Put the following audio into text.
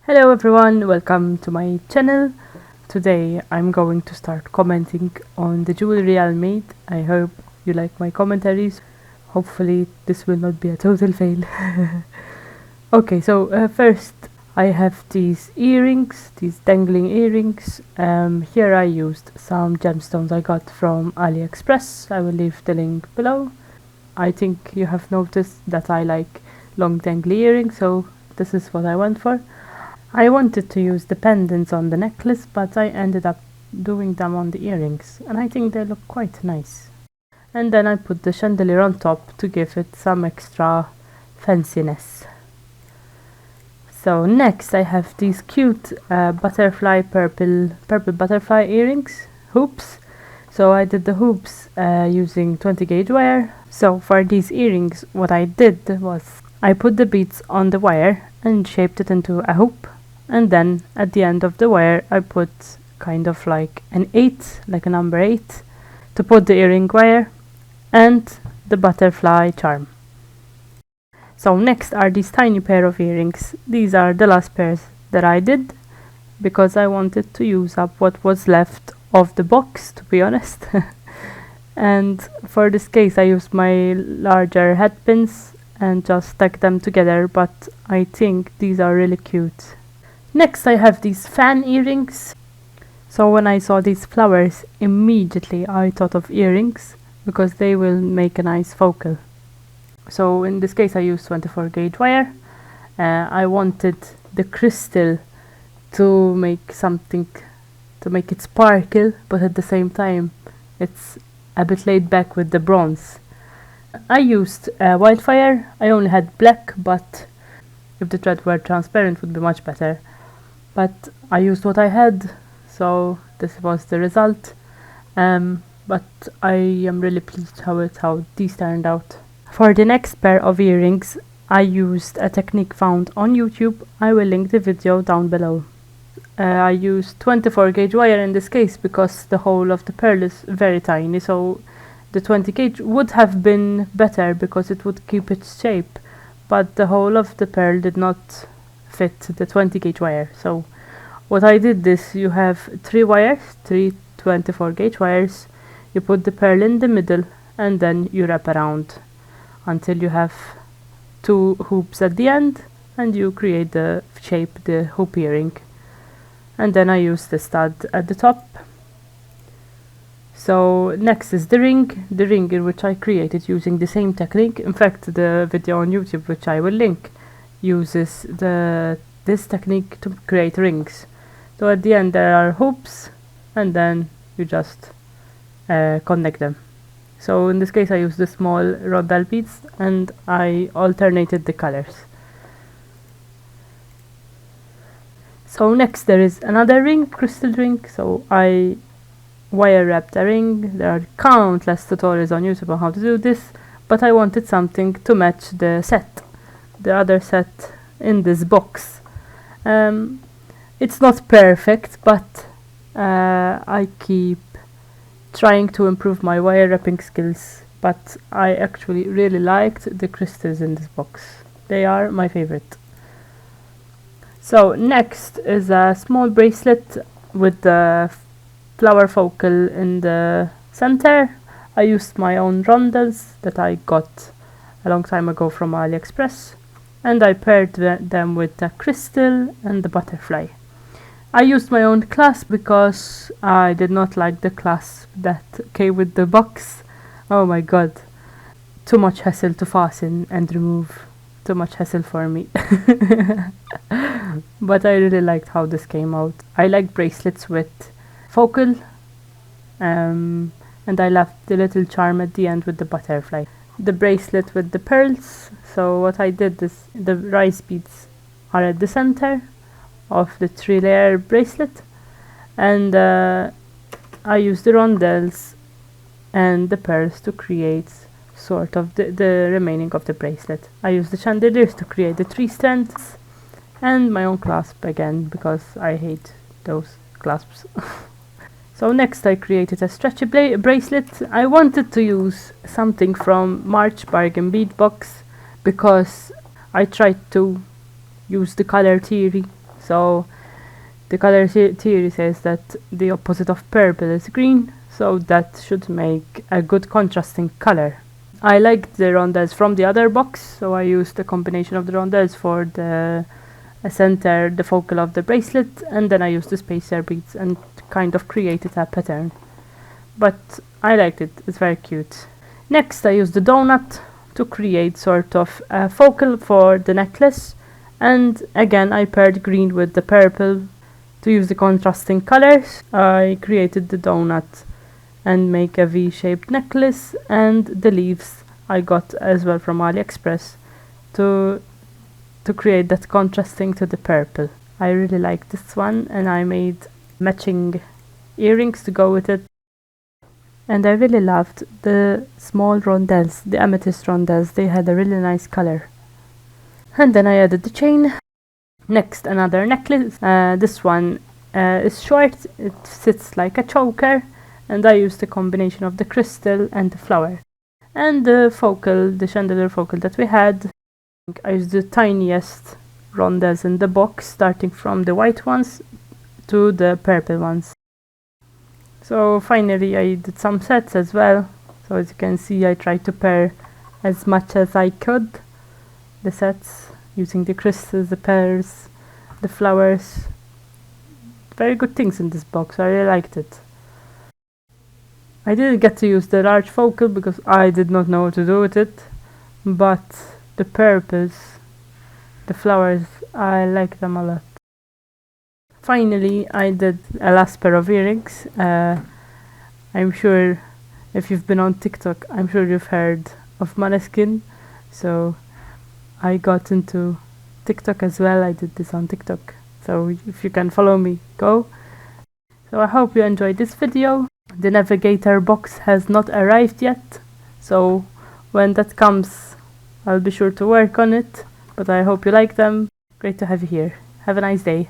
Hello everyone, welcome to my channel. Today I'm going to start commenting on the jewelry I made. I hope you like my commentaries. Hopefully this will not be a total fail. Okay, so first I have these earrings, these dangling earrings. Here I used some gemstones I got from AliExpress. I will leave the link below. I think you have noticed that I like long dangly earrings, so this is what I went for. I wanted to use the pendants on the necklace, but I ended up doing them on the earrings, and I think they look quite nice. And then I put the chandelier on top to give it some extra fanciness. So next I have these cute butterfly purple butterfly earrings, hoops. So I did the hoops using 20 gauge wire. So for these earrings what I did was I put the beads on the wire and shaped it into a hoop. And then at the end of the wire I put kind of like an 8, like a number 8, to put the earring wire and the butterfly charm. So next are these tiny pair of earrings. These are the last pairs that I did because I wanted to use up what was left of the box, to be honest. And for this case I used my larger head pins and just stuck them together, but I think these are really cute. Next I have these fan earrings. So when I saw these flowers, immediately I thought of earrings because they will make a nice focal. So in this case I used 24 gauge wire. I wanted the crystal to make something, to make it sparkle, but at the same time it's a bit laid back with the bronze. I used wildfire. I only had black, but if the thread were transparent it would be much better. But I used what I had, so this was the result. But I am really pleased how these turned out. For the next pair of earrings I used a technique found on YouTube. I will link the video down below. I used 24 gauge wire in this case because the hole of the pearl is very tiny, so the 20 gauge would have been better because it would keep its shape, but the hole of the pearl did not fit the 20 gauge wire. So what I did is, you have 3 wires, 3 24 gauge wires, you put the pearl in the middle and then you wrap around until you have 2 hoops at the end and you create the shape, the hoop earring. And then I use the stud at the top. So next is the ring in which I created using the same technique. In fact, the video on YouTube, which I will link, uses this technique to create rings. So at the end there are hoops and then you just connect them. So in this case I used the small rondelle beads and I alternated the colors. So next there is another ring, crystal ring. So I wire wrapped a ring. There are countless tutorials on YouTube on how to do this, but I wanted something to match the other set in this box. It's not perfect, but I keep trying to improve my wire wrapping skills, but I actually really liked the crystals in this box. They are my favorite. So next is a small bracelet with the flower focal in the center. I used my own rondelles that I got a long time ago from AliExpress, and I paired them with the crystal and the butterfly. I used my own clasp because I did not like the clasp that came with the box. Oh my god, too much hassle to fasten and remove, too much hassle for me. But I really liked how this came out. I like bracelets with focal, and I left the little charm at the end with the butterfly. The bracelet with the pearls. So what I did is, the rice beads are at the center of the 3-layer bracelet, and I used the rondelles and the pearls to create sort of the remaining of the bracelet. I used the chandeliers to create the 3 strands, and my own clasp again because I hate those clasps. So next I created a stretchy bracelet. I wanted to use something from April Bargain Beadbox because I tried to use the color theory So the color theory says that the opposite of purple is green, so that should make a good contrasting color. I liked the rondelles from the other box, so I used the combination of the rondelles for the center, the focal of the bracelet, and then I used the spacer beads and kind of created a pattern. But I liked it, it's very cute. Next I used the donut to create sort of a focal for the necklace, and again I paired green with the purple to use the contrasting colors. I created the donut and make a V-shaped necklace, and the leaves I got as well from AliExpress to create that contrasting to the purple. I really like this one, and I made matching earrings to go with it. And I really loved the small rondelles, the amethyst rondelles. They had a really nice color. And then I added the chain. Next, another necklace. This one is short, it sits like a choker, and I used a combination of the crystal and the flower. And the focal, the chandelier focal that we had, I used the tiniest rondelles in the box, starting from the white ones to the purple ones. So finally I did some sets as well. So as you can see, I tried to pair as much as I could the sets, using the crystals, the pearls, the flowers. Very good things in this box, I really liked it. I didn't get to use the large focal because I did not know what to do with it, but the purples, the flowers, I like them a lot. Finally, I did a last pair of earrings. I'm sure if you've been on TikTok, I'm sure you've heard of Maneskin. So I got into TikTok as well. I did this on TikTok. So if you can follow me, go. So I hope you enjoyed this video. The navigator box has not arrived yet, so when that comes, I'll be sure to work on it. But I hope you like them. Great to have you here. Have a nice day.